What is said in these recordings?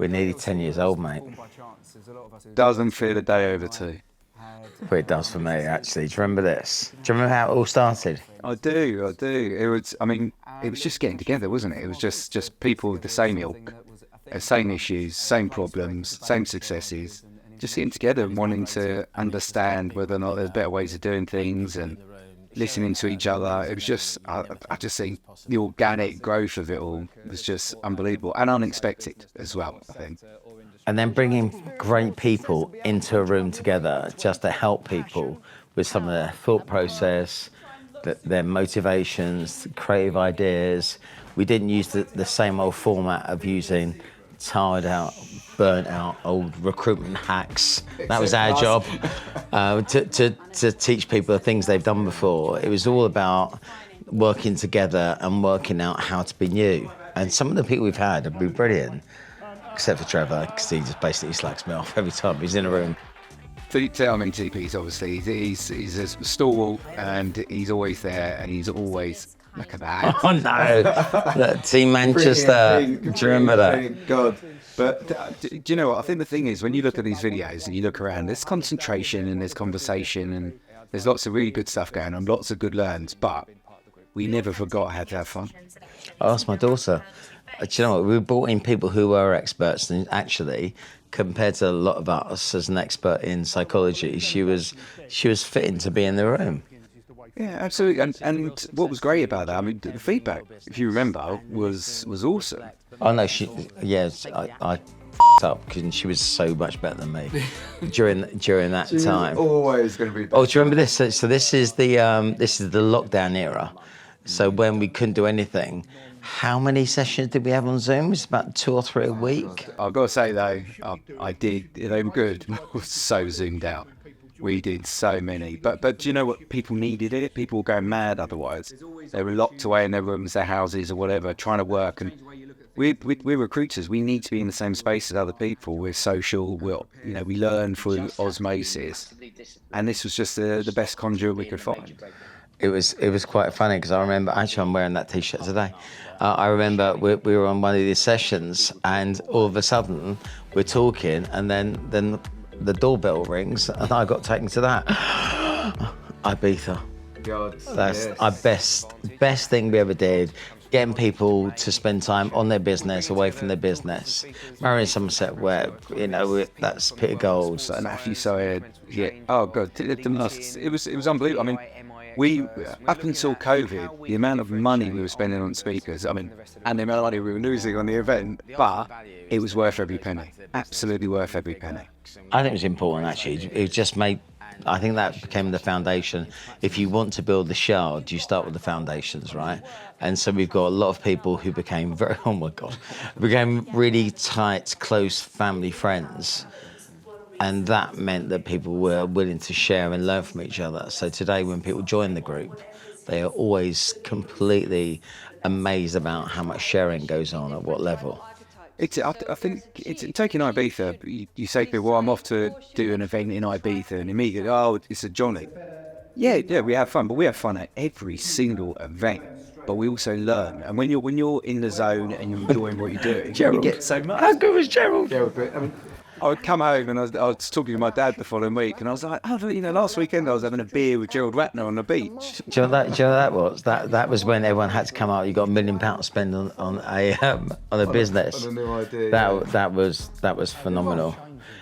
We're nearly 10 years old, mate. Doesn't feel a day over too. Well, it does for me, actually. Do you remember this? Do you remember how it all started? I do. It was just getting together, wasn't it? It was just people with the same ilk, same issues, same problems, same successes, just getting together and wanting to understand whether or not there's better ways of doing things and listening to each other. It was just, I just think the organic growth of it all was just unbelievable and unexpected as well, I think. And then bringing great people into a room together just to help people with some of their thought process, their motivations, creative ideas. We didn't use the same old format of using tired out, burnt out old recruitment hacks. That was our job, to teach people the things they've done before. It was all about working together and working out how to be new. And some of the people we've had have been brilliant, except for Trevor, because he just basically slags me off every time he's in a room. TP's obviously, he's a stalwart and he's always there and he's always, look at that. Oh no, look, Team Manchester, do you remember that? God. But do you know what, I think the thing is, when you look at these videos and you look around, there's concentration and there's conversation and there's lots of really good stuff going on, lots of good learns, but we never forgot how to have fun. I asked my daughter, do you know what, we brought in people who were experts, and actually, compared to a lot of us as an expert in psychology, she was fitting to be in the room. Yeah, absolutely. And what was great about that, I mean, the feedback, if you remember, was awesome. Oh no, I up because she was so much better than me during that time. Always going to be better. Oh, do you remember this? So this is the lockdown era. So when we couldn't do anything, how many sessions did we have on Zoom? It's about 2 or 3 a week. I've got to say though, I did. They were good. I was so zoomed out. We did so many, but do you know what? People needed it. People were going mad otherwise. They were locked away in their rooms, their houses, or whatever, trying to work. And we're recruiters. We need to be in the same space as other people. We're social. We learn through osmosis. And this was just the best conduit we could find. It was quite funny because I remember, actually I'm wearing that t-shirt today. I remember we were on one of these sessions and all of a sudden we're talking and then the doorbell rings and I got taken to that. Ibiza. God, that's yes. Our best thing we ever did. Getting people to spend time on their business, away from their business. Marrying Somerset Webb, that's Peter Gold. And Matthew Syed, yeah. Oh God, it was unbelievable. I mean, we up until COVID, the amount of money we were spending on speakers, and the amount of money we were losing on the event, but it was worth every penny. Absolutely worth every penny. I think it was important actually. It just made. I think that became the foundation. If you want to build the shard, you start with the foundations, right? And so we've got a lot of people who became became really tight, close family friends. And that meant that people were willing to share and learn from each other. So today when people join the group, they are always completely amazed about how much sharing goes on at what level. I think it's taking Ibiza. You say to people, well, I'm off to do an event in Ibiza, and immediately, oh, it's a jolly. Yeah, we have fun, but we have fun at every single event. But we also learn, and when you're in the zone and you're enjoying what you're doing, you get so much. How good was Gerald? I would come home and I was talking to my dad the following week, and I was like, last weekend I was having a beer with Gerald Ratner on the beach. Do you know what that was? That was when everyone had to come out. You got £1 million to spend on a business. On a new idea. That was phenomenal.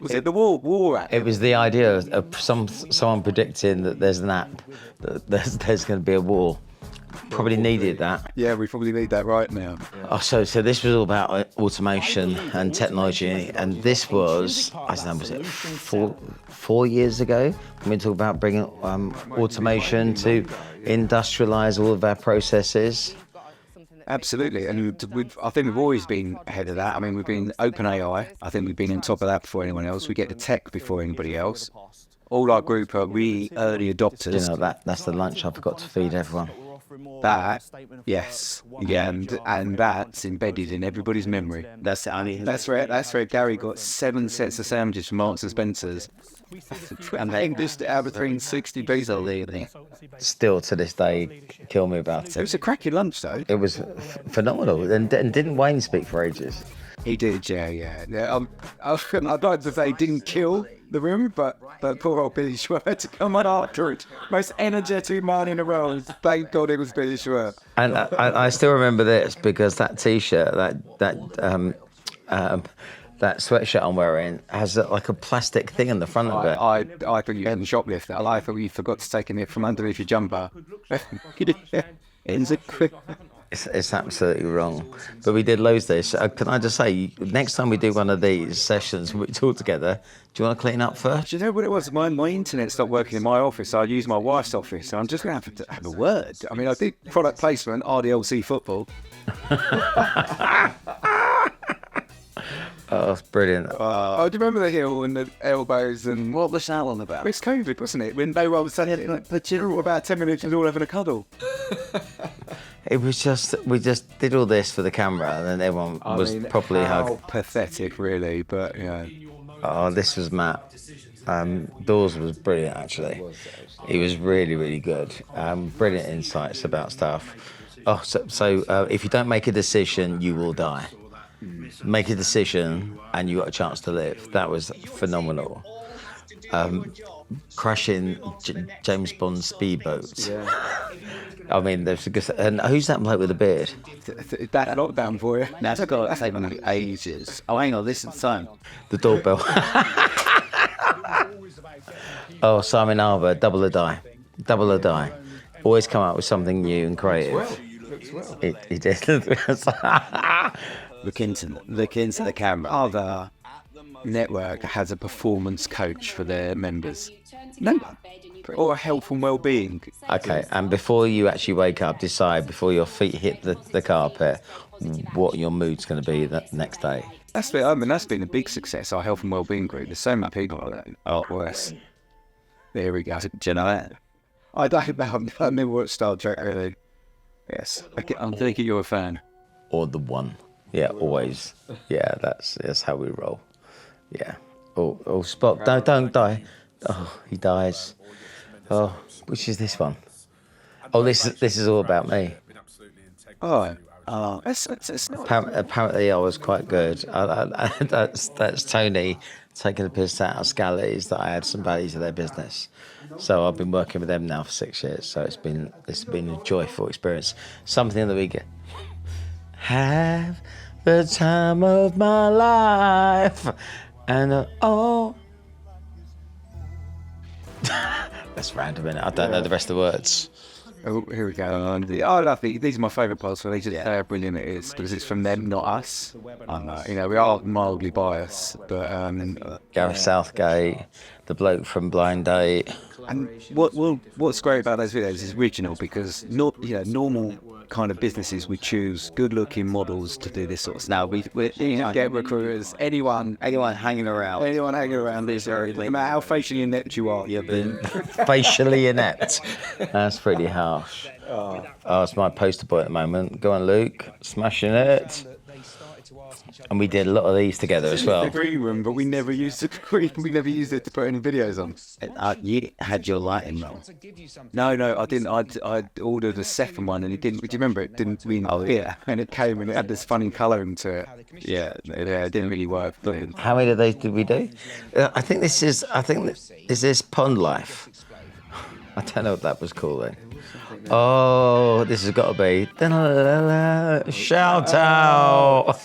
Was it the war app? It was the idea of someone predicting that there's an app, that there's going to be a war. Probably needed that. Yeah, we probably need that right now. Oh, so this was all about automation and technology, and this was, I don't know, was it 4 years ago when we talked about bringing automation to industrialise all of our processes. Absolutely, and I think we've always been ahead of that. I mean, we've been open AI. I think we've been on top of that before anyone else. We get the tech before anybody else. All our group are really early adopters. That's the lunch I forgot to feed everyone. That, yes, yeah, and that's embedded in everybody's memory. That's where Gary got 7 sets of sandwiches from Marks and Spencer's, and they just out between 60 people there. Still to this day, kill me about it. It was a cracking lunch though. It was phenomenal, and didn't Wayne speak for ages? He did, yeah. I'd like to say he didn't kill the room, but poor old Billy Schwer had to come on after it. Most energetic man in the world. Thank God it was Billy Schwer. And I still remember this because that T-shirt, that sweatshirt I'm wearing has like a plastic thing in the front of it. I thought you hadn't shoplifted. I thought you forgot to take it from underneath your jumper. It's absolutely wrong. But we did loads of this. Can I just say, next time we do one of these sessions, we talk together, do you want to clean up first? Do you know what it was? My internet stopped working in my office. So I used my wife's office. So I'm just going to have a word. I mean, I did product placement, RDLC football. Oh, it's brilliant. Do you remember the heel and the elbows and... What was that one about? It's COVID, wasn't it? When no one was saying like, but you know, about 10 minutes, we were all having a cuddle. It was just, we just did all this for the camera and then everyone was properly hugged. Pathetic, really, but yeah. Oh, this was Matt. Dawes was brilliant, actually. He was really, really good. Brilliant insights about stuff. Oh, so if you don't make a decision, you will die. Make a decision and you got a chance to live. That was phenomenal. Crashing James Bond speedboats. Yeah. I mean, there's a good. And who's that bloke with the beard? That lockdown for you. Now, it's got to take ages. Oh, hang on, this is the time. The doorbell. Oh, Simon Arbour, double or die. Double or die. Always come up with something new and creative. He did. Look into the camera. Other network has a performance coach for their members. No. Or a health and well-being. Okay, and before you actually wake up, decide before your feet hit the carpet what your mood's going to be the next day. That's been a big success, our health and well-being group. There's so many people that are worse. There we go. Do you know that? I don't know. I never watched Star Trek, really. Yes. I'm thinking you're a fan. Or the one. Yeah, always. Yeah, that's how we roll. Yeah. Oh, Spock, don't die. Oh, he dies. Oh, which is this one? Oh, this is all about me. Oh, it's not. Apparently, I was quite good. That's Tony taking a piss out of Scallies that I had some value to their business. So I've been working with them now for 6 years. So it's been a joyful experience. Something that we get. Have the time of my life, and that's random, innit? I don't know the rest of the words. Oh, here we go. I love it. These are my favourite parts, so they just say how brilliant it is because it's from them, not us. You know, we are mildly biased, but Gareth Southgate, the bloke from Blind Date. And what's great about those videos is original because normal kind of businesses we choose good-looking models to do this sort of stuff. Now we Get recruiters, anyone hanging around this area, no matter how facially inept you are, you've been Facially inept. That's pretty harsh. Oh, it's my poster boy at the moment. Go on, Luke, smashing it. And we did a lot of these together as well. The green room, but we never used the green. We never used it to put any videos on. You had your lighting wrong. No, I didn't. I'd ordered a second one, and it didn't. Do you remember? It didn't. And it came and it had this funny colouring to it. Yeah, it didn't really work. How many of those did we do? I think this is Pond Life. I don't know what that was called then. Oh, this has got to be shout out.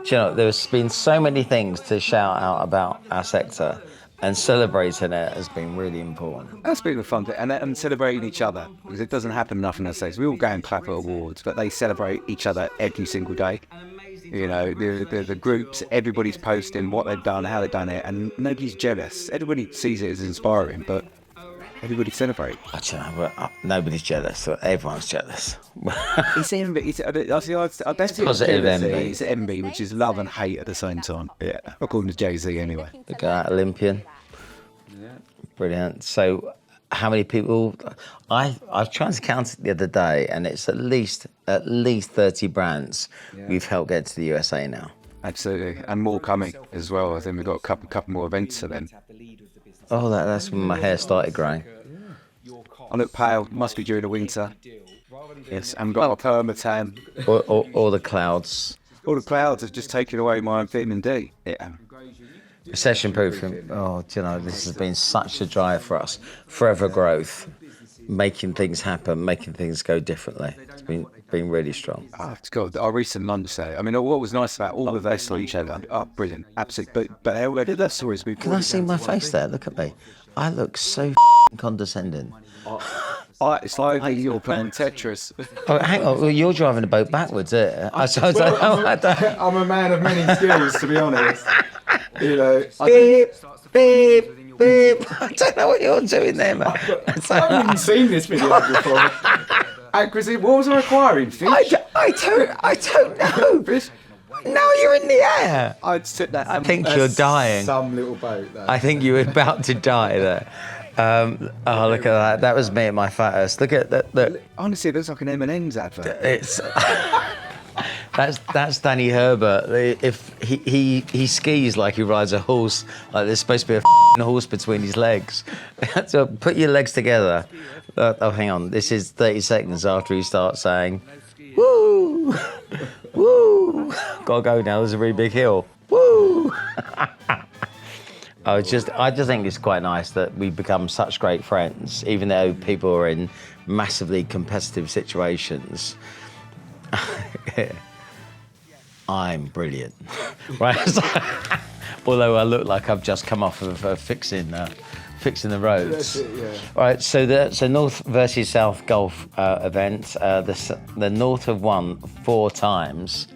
Do you know, there's been so many things to shout out about our sector, and celebrating it has been really important. That's been the fun bit, and celebrating each other, because it doesn't happen enough in those days. We all go and clap at awards, but they celebrate each other every single day. You know, the groups, everybody's posting what they've done, how they've done it, and nobody's jealous. Everybody sees it as inspiring, but everybody celebrate. I don't know, nobody's jealous, so everyone's jealous. It's envy. That's positive envy. It's envy, which is love and hate at the same time. Yeah, according to Jay-Z anyway. The guy at Olympian. Yeah. Brilliant. So how many people? I've tried to count it the other day, and it's at least 30 brands we've helped get to the USA now. Absolutely, and more coming as well. I think we've got a couple more events for them. Oh, that's when my hair started growing. I look pale. Must be during the winter. Yes, and got a permatan. Or the clouds. all the clouds have just taken away my vitamin D. Yeah. Session proofing. Oh, do you know, this has been such a drive for us. Forever growth, making things happen, making things go differently. It's been really strong. Oh, it's good. Our recent lunch day. I mean, what was nice about all of this lunch day? Oh, brilliant. Absolutely. But how did that stories? Can I see my face there? Look at me. I look so condescending. It's like you're playing Tetris. Oh, hang on. Well, you're driving a boat backwards, eh? I don't. I'm a man of many skills, to be honest. You know, Beep, beep, beep. I don't know what you're doing there, man. I've even seen this video before. Accuracy. What was I requiring? Fish? I don't know. Fish? No, you're in the air. I'd sit there. I think you're dying. Some little boat. There. I think you were about to die there. Oh, look at that. That was me at my fattest. Look at that. Look. Honestly, it looks like an M&M's advert. It's that's Danny Herbert. If he skis like he rides a horse, like there's supposed to be a horse between his legs. So put your legs together. Oh, hang on. This is 30 seconds after he starts saying, "Woo, woo." Gotta go now. There's a really big hill. Woo. I just think it's quite nice that we've become such great friends, even though people are in massively competitive situations. I'm brilliant, right? Although I look like I've just come off of fixing the roads. That's it, yeah. All right, so North versus South golf event. The North have won 4 times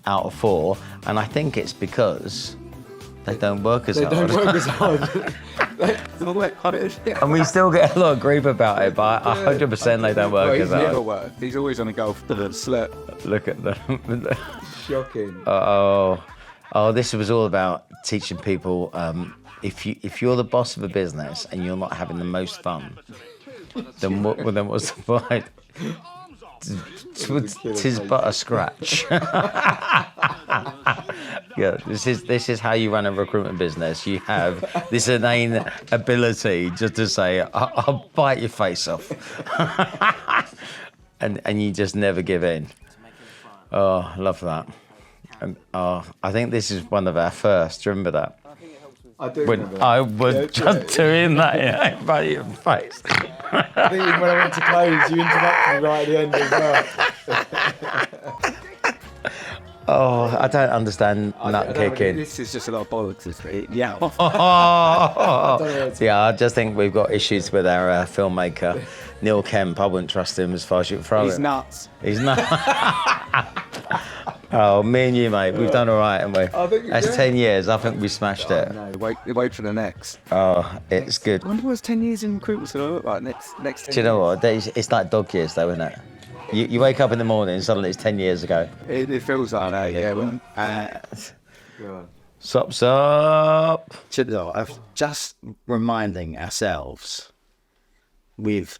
out of 4, and I think it's because they don't work as hard. They don't work as hard. And we still get a lot of grief about it, but 100% they don't work as He's never hard. worked. He's always on a golf slip. Look at them. Shocking. Oh, this was all about teaching people. If you're the boss of a business and you're not having the most fun, then what's the point? Tis but a scratch. Yeah, this is how you run a recruitment business. You have this inane ability just to say, "I'll bite your face off," and you just never give in. Oh, I love that. And I think this is one of our first. Remember that? I do When remember that. I was just doing that in right in your face. I think even when I went to close, you interrupted me right at the end as well. Oh, I don't understand nut kicking. This is just a lot of bollocks. Yeah. Yeah, I just think we've got issues with our filmmaker, Neil Kemp. I wouldn't trust him as far as you can throw He's him. nuts. He's not. Oh, me and you, mate, we've done all right, haven't we? I think That's 10 years. I think we smashed it. No, wait for the next. Oh, it's good. I wonder what 10 years in recruitment's going to look like next 10 Do you know what? It's like dog years, though, isn't it? You wake up in the morning and suddenly it's 10 years ago. It feels like that, yeah. Well, Sup. Just reminding ourselves, we've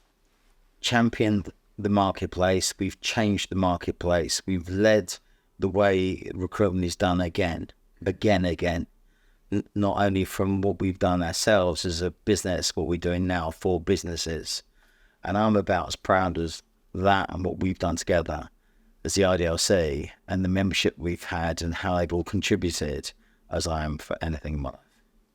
championed the marketplace, we've changed the marketplace, we've led the way recruitment is done again. Not only from what we've done ourselves as a business, what we're doing now for businesses. And I'm about as proud as that and what we've done together as the RDLC and the membership we've had and how they've all contributed as I am for anything in my life.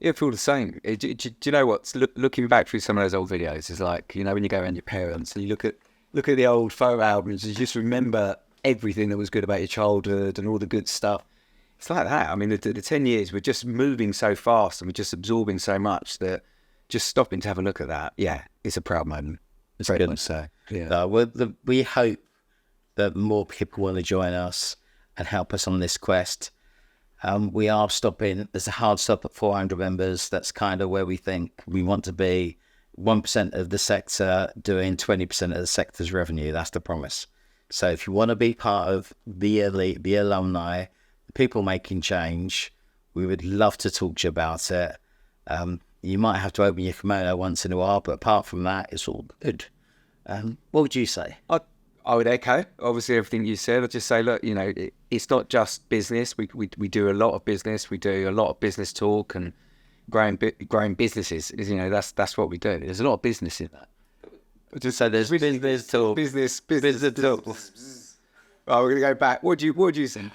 Yeah, I feel the same. Do you know what? Looking back through some of those old videos, it's like, you know, when you go around your parents and you look at the old photo albums, you just remember everything that was good about your childhood and all the good stuff. It's like that. I mean, the 10 years, we're just moving so fast and we're just absorbing so much that just stopping to have a look at that, yeah, it's a proud moment. It's good. So, yeah. We hope that more people want to join us and help us on this quest. We are stopping. There's a hard stop at 400 members. That's kind of where we think we want to be. 1% of the sector doing 20% of the sector's revenue. That's the promise. So if you want to be part of the elite, the alumni, the people making change, we would love to talk to you about it. You might have to open your kimono once in a while, but apart from that, it's all good. What would you say? I would echo, obviously, everything you said. I'd just say, look, you know, it's not just business. We do a lot of business. We do a lot of business talk and growing businesses. You know, that's what we do. There's a lot of business in that. So there's business talk. Business talk. Right, we're going to go back. What do you say?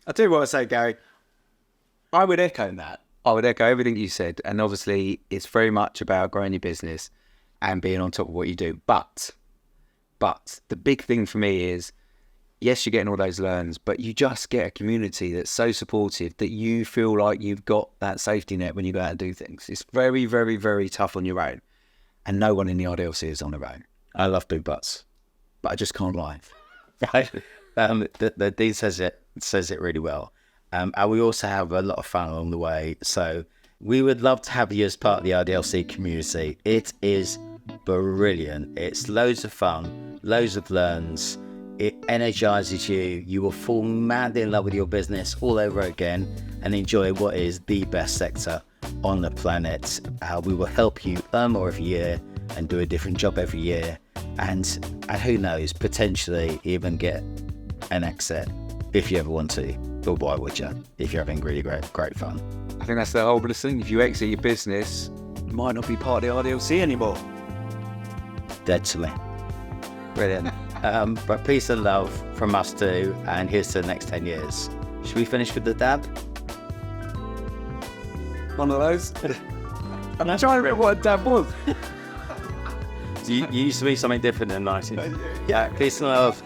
I tell you what I say, Gary. I would echo that. I would echo everything you said. And obviously, it's very much about growing your business and being on top of what you do. But the big thing for me is, yes, you're getting all those learns, but you just get a community that's so supportive that you feel like you've got that safety net when you go out and do things. It's very, very, very tough on your own. And no one in the RDLC is on their own. I love big butts. But I just can't lie. Right? The Dean says it really well. And we also have a lot of fun along the way. So we would love to have you as part of the RDLC community. It is brilliant. It's loads of fun, loads of learns. It energizes you. You will fall madly in love with your business all over again and enjoy what is the best sector on the planet. We will help you earn more every year and do a different job every year. And who knows, potentially even get an exit if you ever want to. Or why would you, if you're having really great fun? I think that's the whole thing. If you exit your business, you might not be part of the RDLC anymore. Dead to me. Brilliant. But peace and love from us too, and here's to the next 10 years. Should we finish with the dab? One of those. I'm trying to remember what a dab was. You used to be something different in the 90s. Yeah, peace and love.